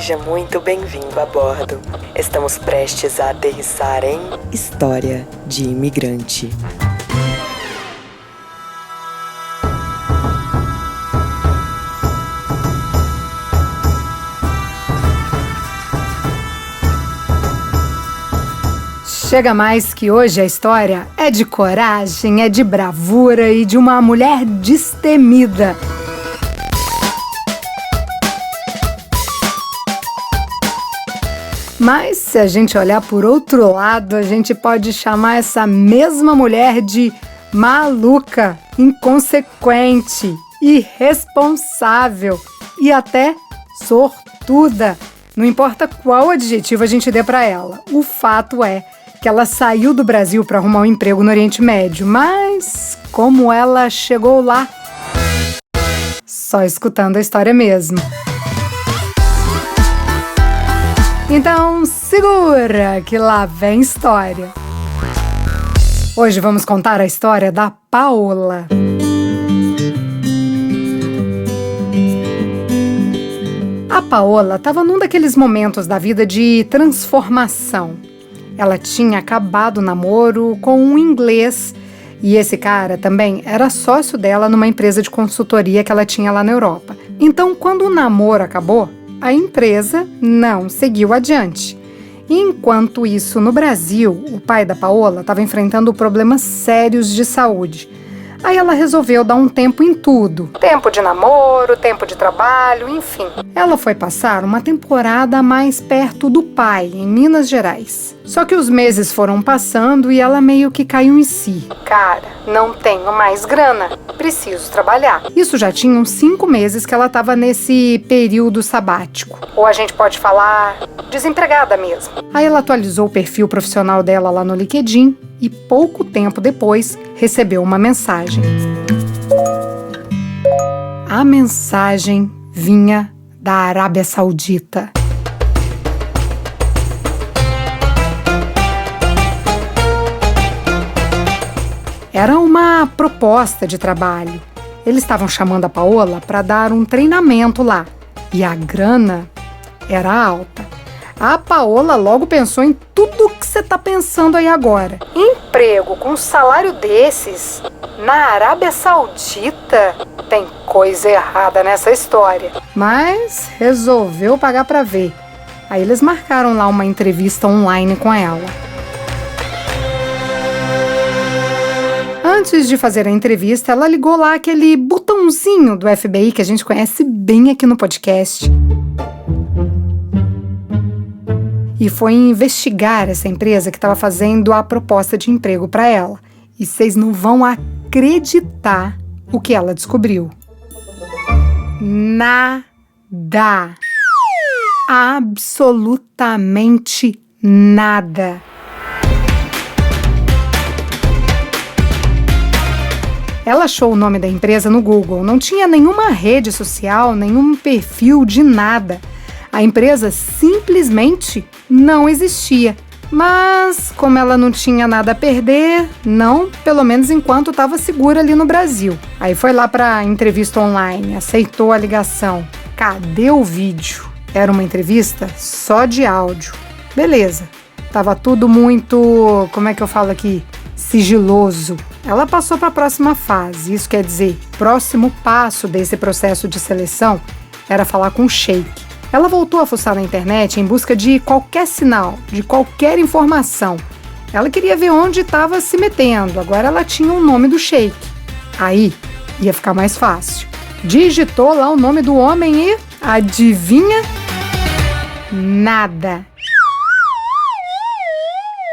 Seja muito bem-vindo a bordo. Estamos prestes a aterrissar em História de Imigrante. Chega mais que hoje a história é de coragem, é de bravura e de uma mulher destemida. Mas se a gente olhar por outro lado, a gente pode chamar essa mesma mulher de maluca, inconsequente, irresponsável e até sortuda. Não importa qual adjetivo a gente dê para ela, o fato é que ela saiu do Brasil para arrumar um emprego no Oriente Médio, mas como ela chegou lá? Só escutando a história mesmo. Então segura que lá vem história. Hoje vamos contar a história da Paola. A Paola estava num daqueles momentos da vida de transformação. Ela tinha acabado o namoro com um inglês e esse cara também era sócio dela numa empresa de consultoria que ela tinha lá na Europa. Então, quando o namoro acabou, a empresa não seguiu adiante. Enquanto isso, no Brasil, o pai da Paola estava enfrentando problemas sérios de saúde. Aí ela resolveu dar um tempo em tudo. Tempo de namoro, tempo de trabalho, enfim. Ela foi passar uma temporada mais perto do pai, em Minas Gerais. Só que os meses foram passando e ela meio que caiu em si. Cara, não tenho mais grana, preciso trabalhar. Isso já tinha uns 5 meses que ela estava nesse período sabático. Ou a gente pode falar desempregada mesmo. Aí ela atualizou o perfil profissional dela lá no LinkedIn e pouco tempo depois recebeu uma mensagem. A mensagem vinha da Arábia Saudita. Era uma proposta de trabalho. Eles estavam chamando a Paola para dar um treinamento lá. E a grana era alta. A Paola logo pensou em tudo que você está pensando aí agora. Emprego com um salário desses na Arábia Saudita? Tem coisa errada nessa história. Mas resolveu pagar para ver. Aí eles marcaram lá uma entrevista online com ela. Antes de fazer a entrevista, ela ligou lá aquele botãozinho do FBI que a gente conhece bem aqui no podcast. E foi investigar essa empresa que estava fazendo a proposta de emprego para ela. E vocês não vão acreditar o que ela descobriu. Nada. Absolutamente nada. Ela achou o nome da empresa no Google. Não tinha nenhuma rede social, nenhum perfil de nada. A empresa simplesmente não existia. Mas, como ela não tinha nada a perder, não, pelo menos enquanto estava segura ali no Brasil. Aí foi lá para a entrevista online, aceitou a ligação. Cadê o vídeo? Era uma entrevista só de áudio. Beleza, tava tudo muito, como é que eu falo aqui? Sigiloso. Ela passou para a próxima fase, isso quer dizer, próximo passo desse processo de seleção era falar com o sheik. Ela voltou a fuçar na internet em busca de qualquer sinal, de qualquer informação. Ela queria ver onde estava se metendo, agora ela tinha o nome do sheik. Aí ia ficar mais fácil. Digitou lá o nome do homem e, adivinha? Nada.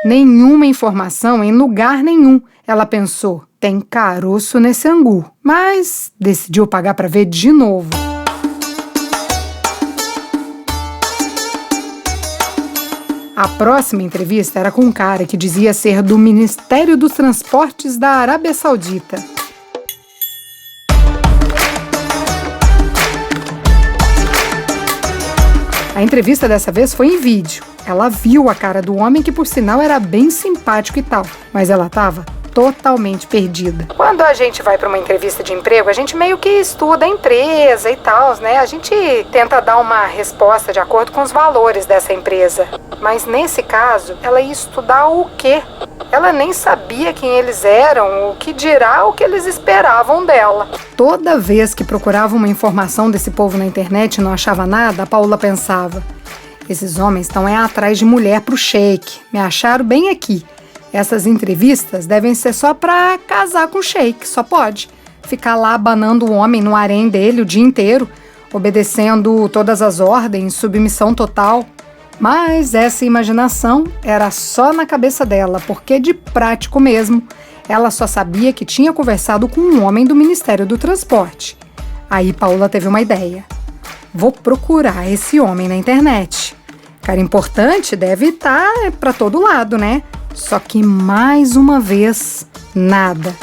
Nenhuma informação em lugar nenhum. Ela pensou, tem caroço nesse angu, mas decidiu pagar para ver de novo. A próxima entrevista era com um cara que dizia ser do Ministério dos Transportes da Arábia Saudita. A entrevista dessa vez foi em vídeo. Ela viu a cara do homem que, por sinal, era bem simpático e tal, mas ela estava totalmente perdida. Quando a gente vai para uma entrevista de emprego, a gente meio que estuda a empresa e tal, né? A gente tenta dar uma resposta de acordo com os valores dessa empresa. Mas nesse caso, ela ia estudar o quê? Ela nem sabia quem eles eram, o que dirá o que eles esperavam dela. Toda vez que procurava uma informação desse povo na internet e não achava nada, a Paola pensava: esses homens estão atrás de mulher pro Sheik, me acharam bem aqui. Essas entrevistas devem ser só pra casar com o Sheik, só pode. Ficar lá abanando o homem no harém dele o dia inteiro, obedecendo todas as ordens, submissão total. Mas essa imaginação era só na cabeça dela, porque de prático mesmo, ela só sabia que tinha conversado com um homem do Ministério do Transporte. Aí Paola teve uma ideia. Vou procurar esse homem na internet. Cara importante deve estar pra todo lado, né? Só que mais uma vez, nada.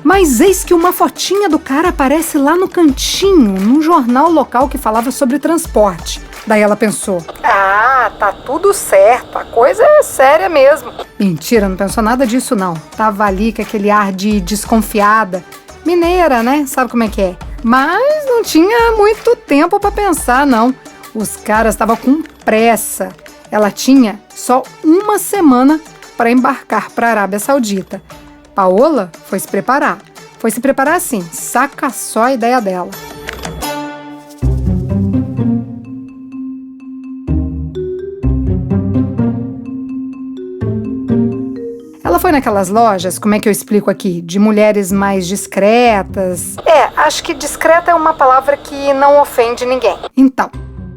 Mas eis que uma fotinha do cara aparece lá no cantinho, num jornal local que falava sobre transporte. Daí ela pensou: ah, tá tudo certo, a coisa é séria mesmo. Mentira, não pensou nada disso não. Tava ali com aquele ar de desconfiada. Mineira, né? Sabe como é que é? Mas não tinha muito tempo pra pensar, não. Os caras estavam com pressa. Ela tinha só uma semana para embarcar para a Arábia Saudita. Paola foi se preparar. Foi se preparar assim, saca só a ideia dela. Ela foi naquelas lojas, como é que eu explico aqui, de mulheres mais discretas. Acho que discreta é uma palavra que não ofende ninguém. Então,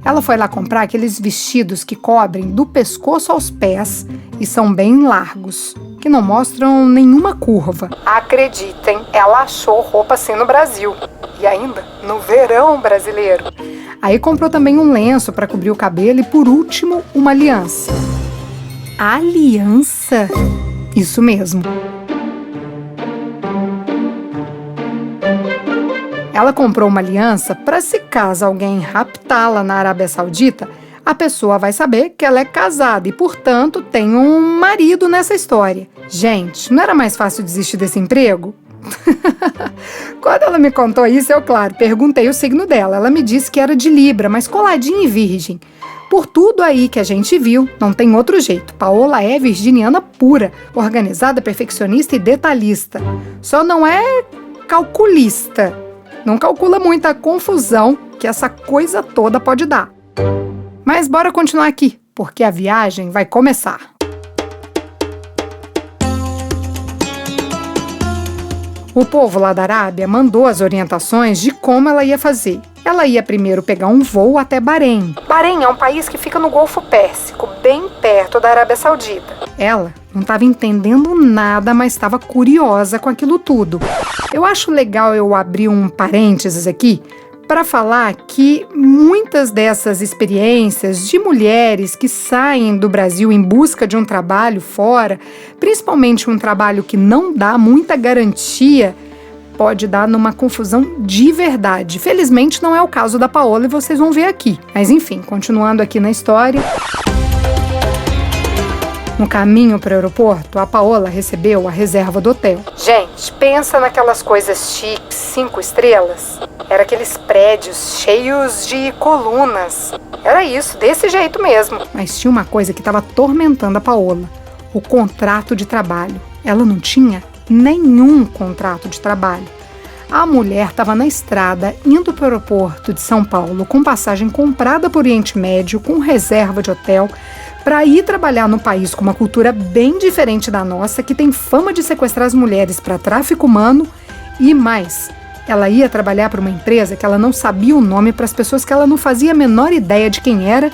ela foi lá comprar aqueles vestidos que cobrem do pescoço aos pés e são bem largos, que não mostram nenhuma curva. Acreditem, ela achou roupa assim no Brasil. E ainda no verão brasileiro. Aí comprou também um lenço para cobrir o cabelo e, por último, uma aliança. Aliança? Isso mesmo. Ela comprou uma aliança para, se caso alguém raptá-la na Arábia Saudita, a pessoa vai saber que ela é casada e, portanto, tem um marido nessa história. Gente, não era mais fácil desistir desse emprego? Quando ela me contou isso, eu, claro, perguntei o signo dela. Ela me disse que era de Libra, mas coladinha em Virgem. Por tudo aí que a gente viu, não tem outro jeito. Paola é virginiana pura, organizada, perfeccionista e detalhista. Só não é calculista. Não calcula muita confusão que essa coisa toda pode dar. Mas bora continuar aqui, porque a viagem vai começar. O povo lá da Arábia mandou as orientações de como ela ia fazer. Ela ia primeiro pegar um voo até Bahrein. Bahrein é um país que fica no Golfo Pérsico, bem perto da Arábia Saudita. Ela não estava entendendo nada, mas estava curiosa com aquilo tudo. Eu acho legal eu abrir um parênteses aqui para falar que muitas dessas experiências de mulheres que saem do Brasil em busca de um trabalho fora, principalmente um trabalho que não dá muita garantia, pode dar numa confusão de verdade. Felizmente não é o caso da Paola e vocês vão ver aqui. Mas enfim, continuando aqui na história. No caminho para o aeroporto, a Paola recebeu a reserva do hotel. Gente, pensa naquelas coisas chiques, 5 estrelas. Era aqueles prédios cheios de colunas. Era isso, desse jeito mesmo. Mas tinha uma coisa que estava atormentando a Paola: o contrato de trabalho. Ela não tinha nenhum contrato de trabalho. A mulher estava na estrada, indo para o aeroporto de São Paulo, com passagem comprada por Oriente Médio, com reserva de hotel, para ir trabalhar no país com uma cultura bem diferente da nossa, que tem fama de sequestrar as mulheres para tráfico humano e mais. Ela ia trabalhar para uma empresa que ela não sabia o nome, para as pessoas que ela não fazia a menor ideia de quem era,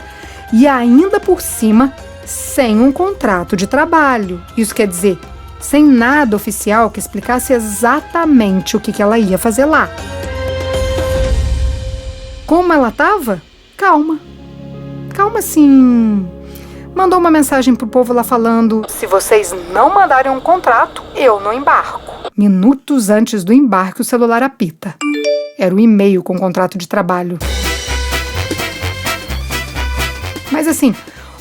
e ainda por cima, sem um contrato de trabalho. Isso quer dizer, sem nada oficial que explicasse exatamente o que ela ia fazer lá. Como ela estava? Calma. Calma assim. Mandou uma mensagem pro povo lá falando: se vocês não mandarem um contrato, eu não embarco. Minutos antes do embarque, o celular apita. Era o e-mail com o contrato de trabalho. Mas assim,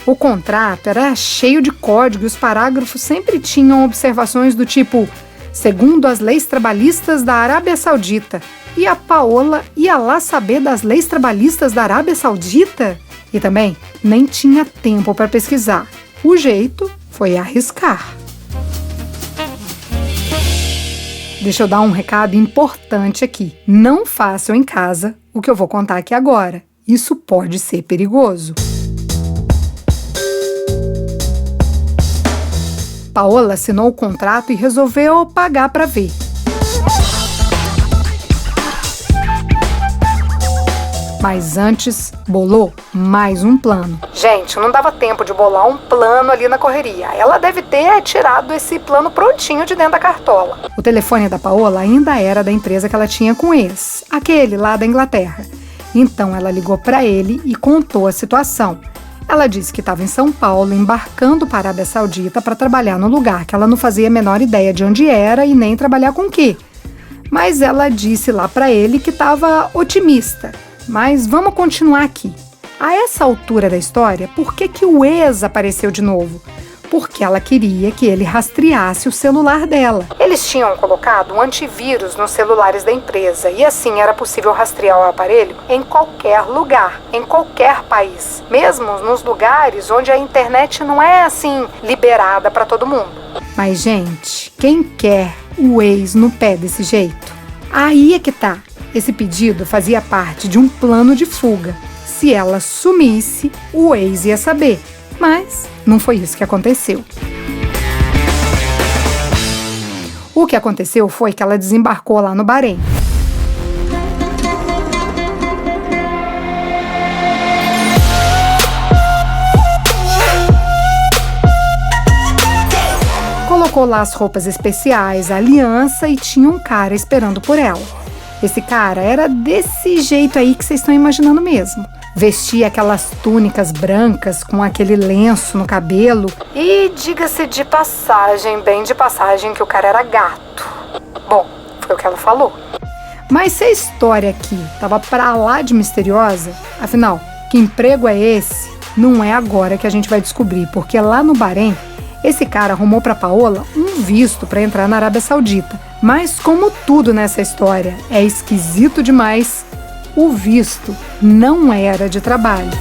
O contrato era cheio de código e os parágrafos sempre tinham observações do tipo: segundo as leis trabalhistas da Arábia Saudita. E a Paola ia lá saber das leis trabalhistas da Arábia Saudita? E também nem tinha tempo para pesquisar. O jeito foi arriscar. Deixa eu dar um recado importante aqui. Não façam em casa o que eu vou contar aqui agora. Isso pode ser perigoso. Paola assinou o contrato e resolveu pagar para ver. Mas antes, bolou mais um plano. Gente, não dava tempo de bolar um plano ali na correria. Ela deve ter tirado esse plano prontinho de dentro da cartola. O telefone da Paola ainda era da empresa que ela tinha com o ex, aquele lá da Inglaterra. Então ela ligou para ele e contou a situação. Ela disse que estava em São Paulo, embarcando para a Arábia Saudita para trabalhar no lugar que ela não fazia a menor ideia de onde era e nem trabalhar com o quê. Mas ela disse lá para ele que estava otimista. Mas vamos continuar aqui. A essa altura da história, por que o ex apareceu de novo? Porque ela queria que ele rastreasse o celular dela. Eles tinham colocado um antivírus nos celulares da empresa e assim era possível rastrear o aparelho em qualquer lugar, em qualquer país, mesmo nos lugares onde a internet não é assim liberada para todo mundo. Mas, gente, quem quer o ex no pé desse jeito? Aí é que tá. Esse pedido fazia parte de um plano de fuga. Se ela sumisse, o ex ia saber. Mas não foi isso que aconteceu. O que aconteceu foi que ela desembarcou lá no Bahrein. Colocou lá as roupas especiais, a aliança e tinha um cara esperando por ela. Esse cara era desse jeito aí que vocês estão imaginando mesmo. Vestia aquelas túnicas brancas com aquele lenço no cabelo. E diga-se de passagem, bem de passagem, que o cara era gato. Bom, foi o que ela falou. Mas se a história aqui tava pra lá de misteriosa, afinal, que emprego é esse? Não é agora que a gente vai descobrir, porque lá no Bahrein, esse cara arrumou pra Paola um visto para entrar na Arábia Saudita. Mas como tudo nessa história é esquisito demais, o visto não era de trabalho.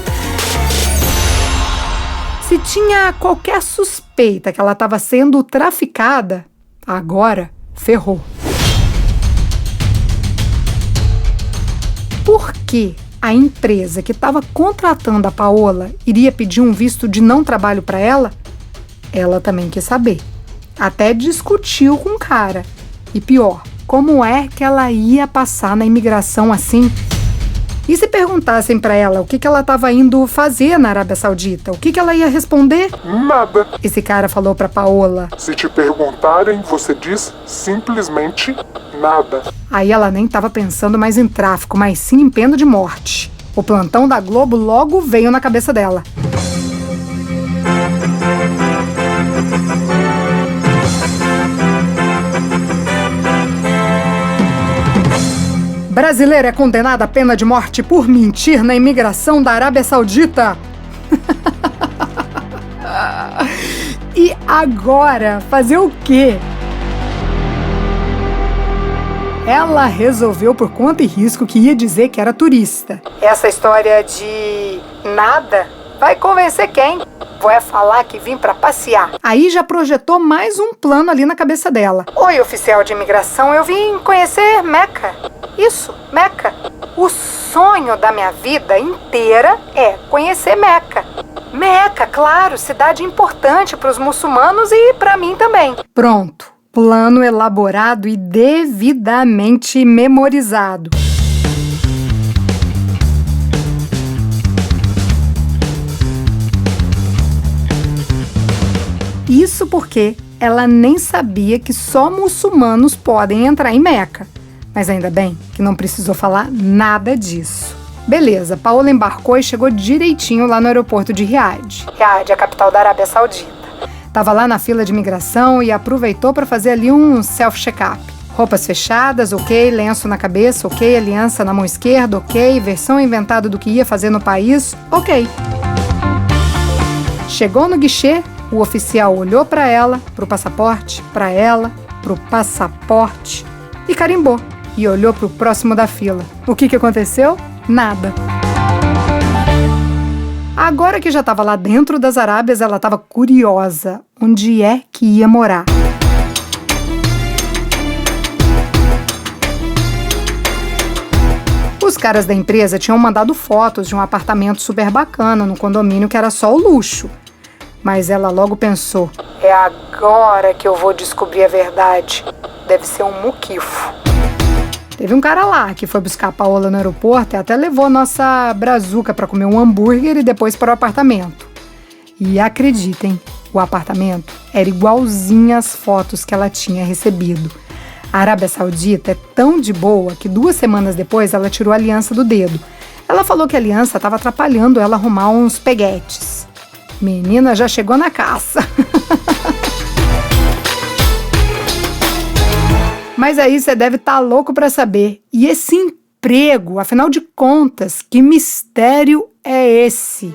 Se tinha qualquer suspeita que ela estava sendo traficada, agora ferrou. Por que a empresa que estava contratando a Paola iria pedir um visto de não trabalho para ela? Ela também quis saber. Até discutiu com o cara. E pior, como é que ela ia passar na imigração assim? E se perguntassem para ela o que ela estava indo fazer na Arábia Saudita, o que ela ia responder? Nada. Esse cara falou para Paola. Se te perguntarem, você diz simplesmente nada. Aí ela nem estava pensando mais em tráfico, mas sim em pena de morte. O plantão da Globo logo veio na cabeça dela. Brasileiro é condenado à pena de morte por mentir na imigração da Arábia Saudita. E agora, fazer o quê? Ela resolveu por conta e risco que ia dizer que era turista. Essa história de nada vai convencer quem? Vou falar que vim pra passear. Aí já projetou mais um plano ali na cabeça dela. Oi, oficial de imigração, eu vim conhecer Meca. Isso, Meca. O sonho da minha vida inteira é conhecer Meca. Meca, claro, cidade importante para os muçulmanos e para mim também. Pronto, plano elaborado e devidamente memorizado. Isso porque ela nem sabia que só muçulmanos podem entrar em Meca. Mas ainda bem que não precisou falar nada disso. Beleza, Paola embarcou e chegou direitinho lá no aeroporto de Riad. Riad é a capital da Arábia Saudita. Tava lá na fila de imigração e aproveitou para fazer ali um self-check-up. Roupas fechadas, ok, lenço na cabeça, ok, aliança na mão esquerda, ok, versão inventada do que ia fazer no país, ok. Chegou no guichê, o oficial olhou para ela, para o passaporte, para ela, para o passaporte e carimbou. E olhou para o próximo da fila. O que aconteceu? Nada. Agora que já estava lá dentro das Arábias, ela estava curiosa. Onde é que ia morar? Os caras da empresa tinham mandado fotos de um apartamento super bacana no condomínio que era só o luxo. Mas ela logo pensou, é agora que eu vou descobrir a verdade. Deve ser um muquifo. Teve um cara lá que foi buscar a Paola no aeroporto e até levou a nossa brazuca para comer um hambúrguer e depois para o apartamento. E acreditem, o apartamento era igualzinho às fotos que ela tinha recebido. A Arábia Saudita é tão de boa que 2 semanas depois ela tirou a aliança do dedo. Ela falou que a aliança estava atrapalhando ela arrumar uns peguetes. Menina já chegou na caça. Mas aí você deve estar louco para saber. E esse emprego, afinal de contas, que mistério é esse?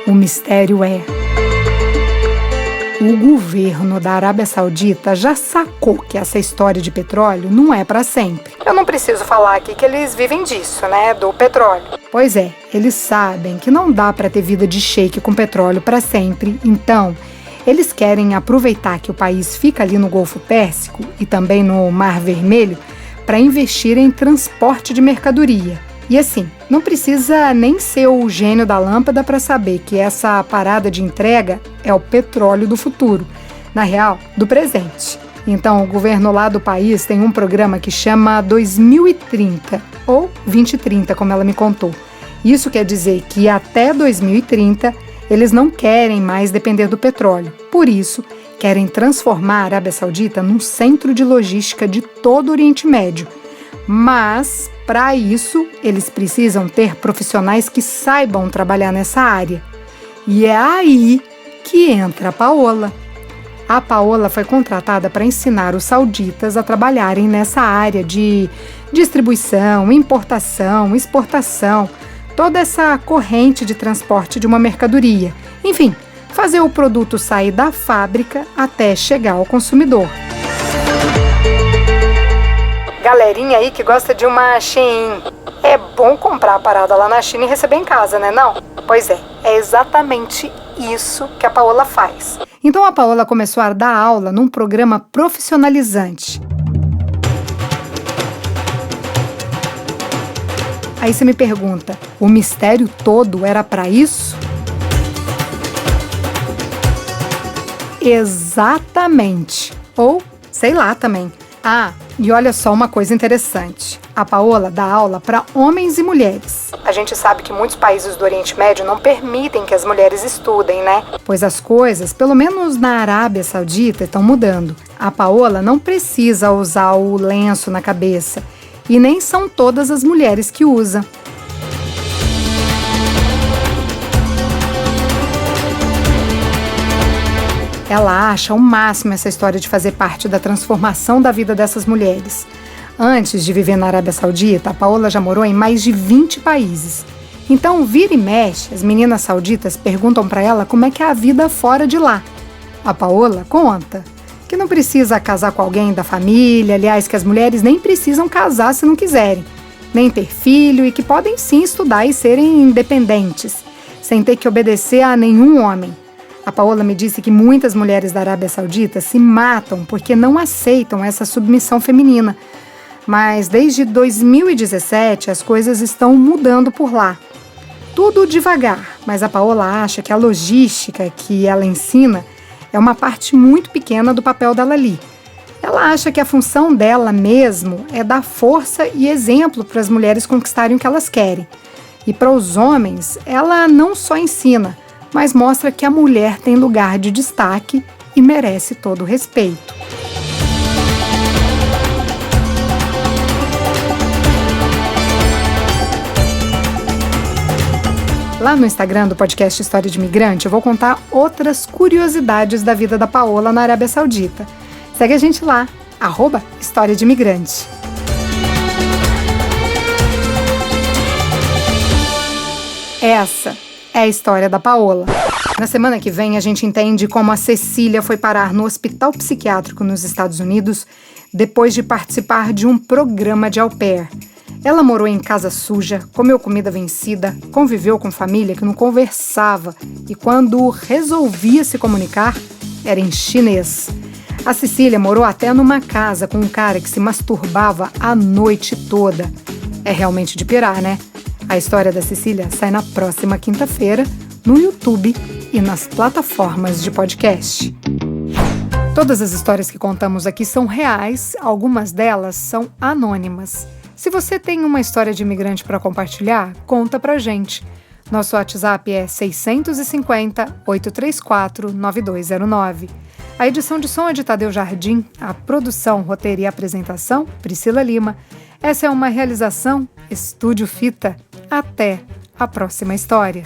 O mistério é: o governo da Arábia Saudita já sacou que essa história de petróleo não é para sempre. Eu não preciso falar aqui que eles vivem disso, né? Do petróleo. Pois é, eles sabem que não dá para ter vida de sheik com petróleo para sempre. Então, eles querem aproveitar que o país fica ali no Golfo Pérsico e também no Mar Vermelho para investir em transporte de mercadoria. E assim, não precisa nem ser o gênio da lâmpada para saber que essa parada de entrega é o petróleo do futuro, na real, do presente. Então, o governo lá do país tem um programa que chama 2030, ou 2030, como ela me contou. Isso quer dizer que até 2030 eles não querem mais depender do petróleo. Por isso, querem transformar a Arábia Saudita num centro de logística de todo o Oriente Médio. Mas, para isso, eles precisam ter profissionais que saibam trabalhar nessa área. E é aí que entra a Paola. A Paola foi contratada para ensinar os sauditas a trabalharem nessa área de distribuição, importação, exportação, toda essa corrente de transporte de uma mercadoria. Enfim, fazer o produto sair da fábrica até chegar ao consumidor. Galerinha aí que gosta de uma Shein, é bom comprar a parada lá na China e receber em casa, né não? Pois é exatamente isso que a Paola faz. Então a Paola começou a dar aula num programa profissionalizante. Aí você me pergunta, o mistério todo era para isso? Exatamente. Ou, sei lá também. Ah, e olha só uma coisa interessante. A Paola dá aula para homens e mulheres. A gente sabe que muitos países do Oriente Médio não permitem que as mulheres estudem, né? Pois as coisas, pelo menos na Arábia Saudita, estão mudando. A Paola não precisa usar o lenço na cabeça. E nem são todas as mulheres que usam. Ela acha o máximo essa história de fazer parte da transformação da vida dessas mulheres. Antes de viver na Arábia Saudita, a Paola já morou em mais de 20 países. Então, vira e mexe, as meninas sauditas perguntam para ela como é que é a vida fora de lá. A Paola conta que não precisa casar com alguém da família, aliás, que as mulheres nem precisam casar se não quiserem, nem ter filho e que podem sim estudar e serem independentes, sem ter que obedecer a nenhum homem. A Paola me disse que muitas mulheres da Arábia Saudita se matam porque não aceitam essa submissão feminina. Mas desde 2017 as coisas estão mudando por lá. Tudo devagar, mas a Paola acha que a logística que ela ensina é uma parte muito pequena do papel dela ali. Ela acha que a função dela mesmo é dar força e exemplo para as mulheres conquistarem o que elas querem. E para os homens, ela não só ensina, mas mostra que a mulher tem lugar de destaque e merece todo o respeito. Lá no Instagram do podcast História de Imigrante, eu vou contar outras curiosidades da vida da Paola na Arábia Saudita. Segue a gente lá, @História de Imigrante. Essa é a história da Paola. Na semana que vem, a gente entende como a Cecília foi parar no hospital psiquiátrico nos Estados Unidos depois de participar de um programa de au pair. Ela morou em casa suja, comeu comida vencida, conviveu com família que não conversava e, quando resolvia se comunicar, era em chinês. A Cecília morou até numa casa com um cara que se masturbava a noite toda. É realmente de pirar, né? A história da Cecília sai na próxima quinta-feira, no YouTube e nas plataformas de podcast. Todas as histórias que contamos aqui são reais, algumas delas são anônimas. Se você tem uma história de imigrante para compartilhar, conta pra gente. Nosso WhatsApp é 650-834-9209. A edição de som é de Tadeu Jardim, a produção, roteiro e apresentação, Priscila Lima. Essa é uma realização Estúdio Fita. Até a próxima história.